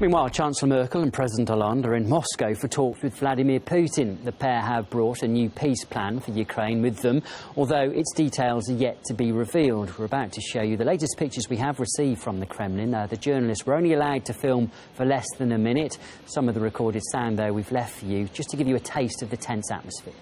Meanwhile, Chancellor Merkel and President Hollande are in Moscow for talks with Vladimir Putin. The pair have brought a new peace plan for Ukraine with them, although its details are yet to be revealed. We're about to show you the latest pictures we have received from the Kremlin. The journalists were only allowed to film for less than a minute. Some of the recorded sound, though, we've left for you, just to give you a taste of the tense atmosphere.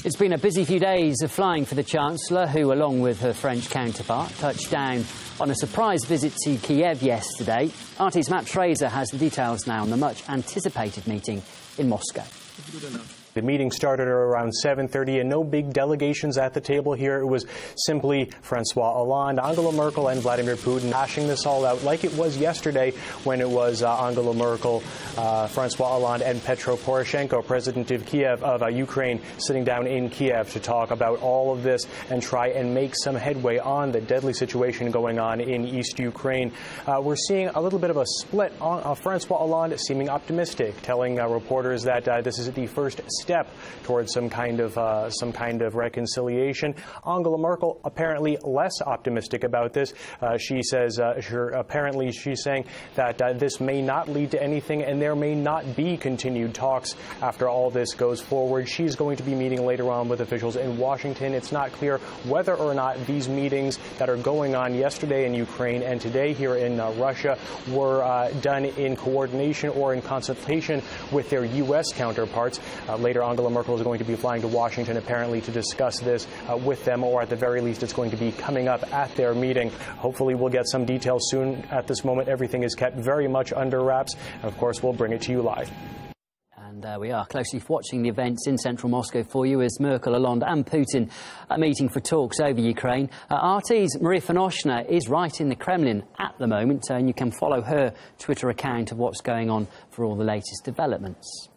It's been a busy few days of flying for the Chancellor, who, along with her French counterpart, touched down on a surprise visit to Kiev yesterday. RT's Matt Fraser has the details now on the much-anticipated meeting in Moscow. The meeting started around 7:30 and no big delegations at the table here. It was simply Francois, Hollande, Angela Merkel and Vladimir Putin hashing this all out like it was yesterday when it was Angela Merkel, Francois Hollande and Petro Poroshenko, President of Kiev, of Ukraine, sitting down in Kiev to talk about all of this and try and make some headway on the deadly situation going on in East Ukraine. We're seeing a little bit of a split on Francois Hollande seeming optimistic, telling reporters that this is the first step towards some kind of reconciliation. Angela Merkel apparently less optimistic about this. She says apparently she's saying that this may not lead to anything and there may not be continued talks after all this goes forward. She's going to be meeting later on with officials in Washington. It's not clear whether or not these meetings that are going on yesterday in Ukraine and today here in Russia were done in coordination or in consultation with their U.S. counterparts. Later, Angela Merkel is going to be flying to Washington, apparently, to discuss this with them, or at the very least, it's going to be coming up at their meeting. Hopefully, we'll get some details soon. At this moment, everything is kept very much under wraps. And of course, we'll bring it to you live. And we are closely watching the events in central Moscow for you as Merkel, Hollande and Putin are meeting for talks over Ukraine. RT's Maria Fanoshna is right in the Kremlin at the moment, and you can follow her Twitter account of what's going on for all the latest developments.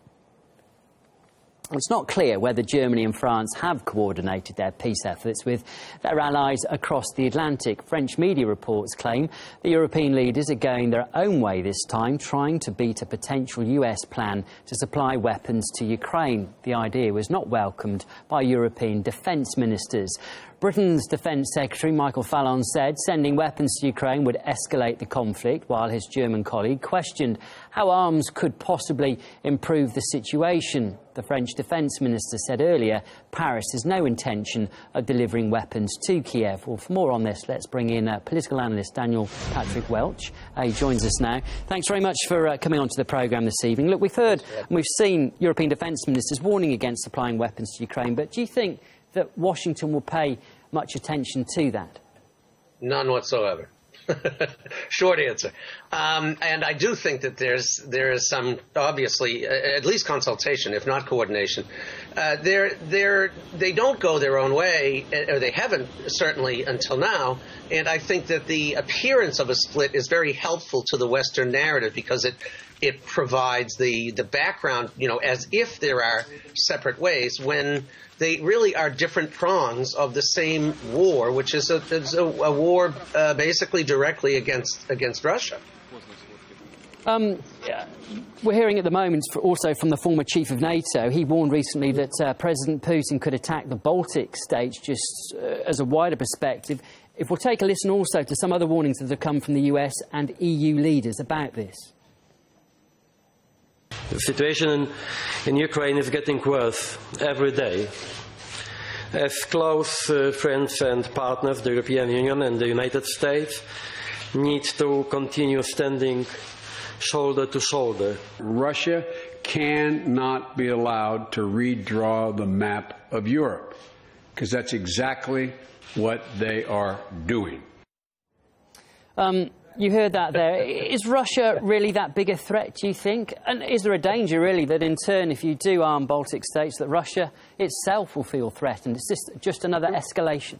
It's not clear whether Germany and France have coordinated their peace efforts with their allies across the Atlantic. French media reports claim the European leaders are going their own way this time, trying to beat a potential US plan to supply weapons to Ukraine. The idea was not welcomed by European defence ministers. Britain's Defence Secretary Michael Fallon said sending weapons to Ukraine would escalate the conflict, while his German colleague questioned how arms could possibly improve the situation. The French Defence Minister said earlier Paris has no intention of delivering weapons to Kiev. Well, for more on this, let's bring in political analyst Daniel Patrick Welch. He joins us now. Thanks very much for coming onto the programme this evening. Look, we've heard and we've seen European defence ministers warning against supplying weapons to Ukraine, but do you think that Washington will pay much attention to that? None whatsoever. Short answer. And I do think that there is some, obviously, at least consultation, if not coordination. They don't go their own way, or they haven't, certainly, until now. And I think that the appearance of a split is very helpful to the Western narrative because it provides the background, as if there are separate ways when they really are different prongs of the same war, which is a war basically directly against Russia. We're hearing at the moment also from the former chief of NATO. He warned recently that President Putin could attack the Baltic states just as a wider perspective. If we'll take a listen also to some other warnings that have come from the US and EU leaders about this. The situation in Ukraine is getting worse every day. As close friends and partners, the European Union and the United States need to continue standing shoulder to shoulder. Russia cannot be allowed to redraw the map of Europe, because that's exactly what they are doing. You heard that there. Is Russia really that big a threat, do you think? And is there a danger, really, that in turn, if you do arm Baltic states, that Russia itself will feel threatened? Is this just another escalation?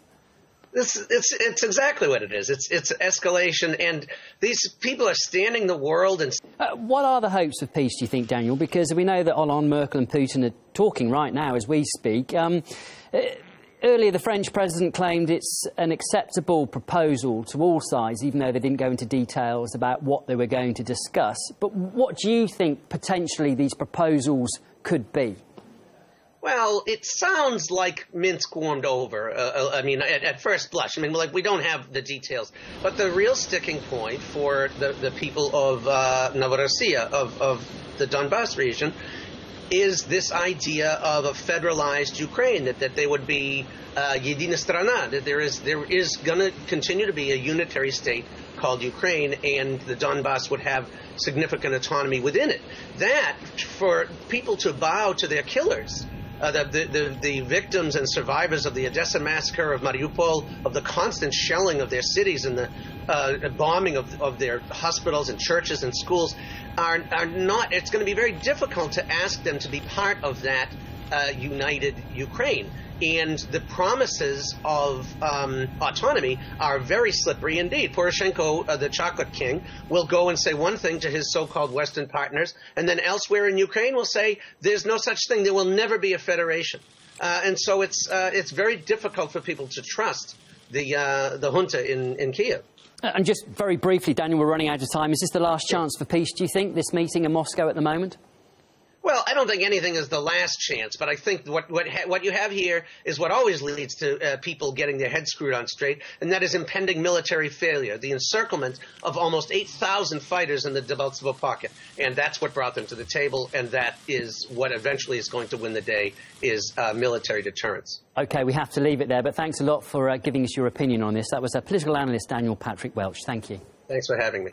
It's exactly what it is. It's escalation, and these people are standing the world. And what are the hopes of peace, do you think, Daniel? Because we know that Hollande, Merkel and Putin are talking right now as we speak. Earlier, the French president claimed it's an acceptable proposal to all sides, even though they didn't go into details about what they were going to discuss. But what do you think potentially these proposals could be? Well, it sounds like Minsk warmed over. I mean, at first blush. I mean, like, we don't have the details. But the real sticking point for the people of Novorossiya, of the Donbass region, is this idea of a federalized Ukraine, that there would be Единая страна, that there is going to continue to be a unitary state called Ukraine, and the Donbass would have significant autonomy within it. That, for people to bow to their killers, the victims and survivors of the Odessa massacre, of Mariupol, of the constant shelling of their cities and the bombing of their hospitals and churches and schools, are not. It's going to be very difficult to ask them to be part of that united Ukraine. And the promises of autonomy are very slippery indeed. Poroshenko, the chocolate king, will go and say one thing to his so-called Western partners, and then elsewhere in Ukraine will say there's no such thing. There will never be a federation. And so it's very difficult for people to trust the junta in Kiev. And just very briefly, Daniel, we're running out of time. Is this the last chance for peace, do you think, this meeting in Moscow at the moment? Well, I don't think anything is the last chance, but I think what you have here is what always leads to people getting their heads screwed on straight, and that is impending military failure, the encirclement of almost 8,000 fighters in the Debaltsevo pocket. And that's what brought them to the table, and that is what eventually is going to win the day, is military deterrence. OK, we have to leave it there, but thanks a lot for giving us your opinion on this. That was political analyst Daniel Patrick Welch. Thank you. Thanks for having me.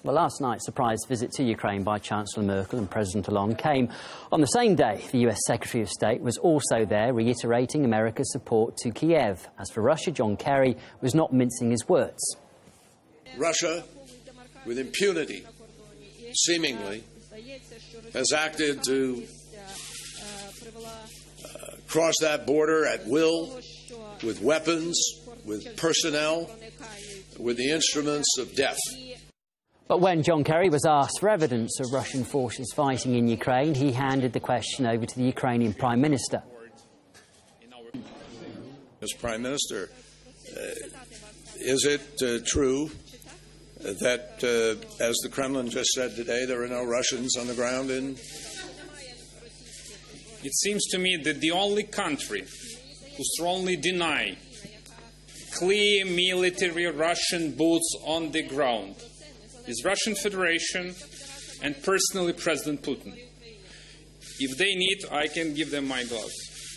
Well, last night's surprise visit to Ukraine by Chancellor Merkel and President Hollande came on the same day the US Secretary of State was also there, reiterating America's support to Kiev. As for Russia, John Kerry was not mincing his words. Russia, with impunity, seemingly, has acted to cross that border at will, with weapons, with personnel, with the instruments of death. But when John Kerry was asked for evidence of Russian forces fighting in Ukraine, he handed the question over to the Ukrainian Prime Minister. Mr. Prime Minister, is it true that, as the Kremlin just said today, there are no Russians on the ground in? It seems to me that the only country who strongly deny clear military Russian boots on the ground is Russian Federation and personally President Putin. If they need, I can give them my glasses.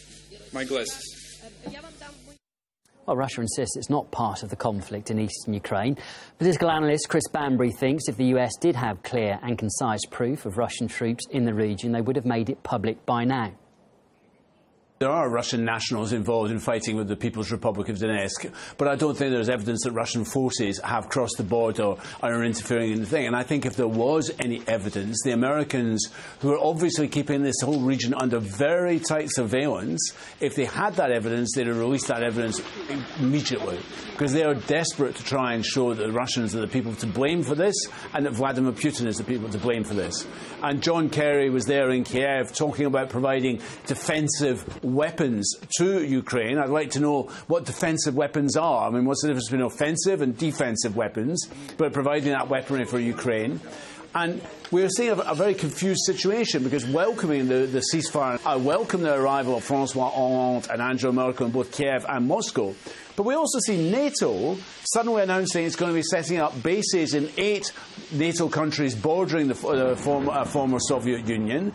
Well, Russia insists it's not part of the conflict in eastern Ukraine. Political analyst Chris Banbury thinks if the US did have clear and concise proof of Russian troops in the region, they would have made it public by now. There are Russian nationals involved in fighting with the People's Republic of Donetsk, but I don't think there's evidence that Russian forces have crossed the border or are interfering in the thing. And I think if there was any evidence, the Americans, who are obviously keeping this whole region under very tight surveillance, if they had that evidence, they'd have released that evidence immediately, because they are desperate to try and show that the Russians are the people to blame for this and that Vladimir Putin is the people to blame for this. And John Kerry was there in Kiev talking about providing defensive weapons to Ukraine. I'd like to know what defensive weapons are. I mean, what's the difference between offensive and defensive weapons, but providing that weaponry for Ukraine. And we're seeing a very confused situation, because welcoming the ceasefire, I welcome the arrival of Francois Hollande and Angela Merkel in both Kiev and Moscow. But we also see NATO suddenly announcing it's going to be setting up bases in 8 NATO countries bordering the former Soviet Union.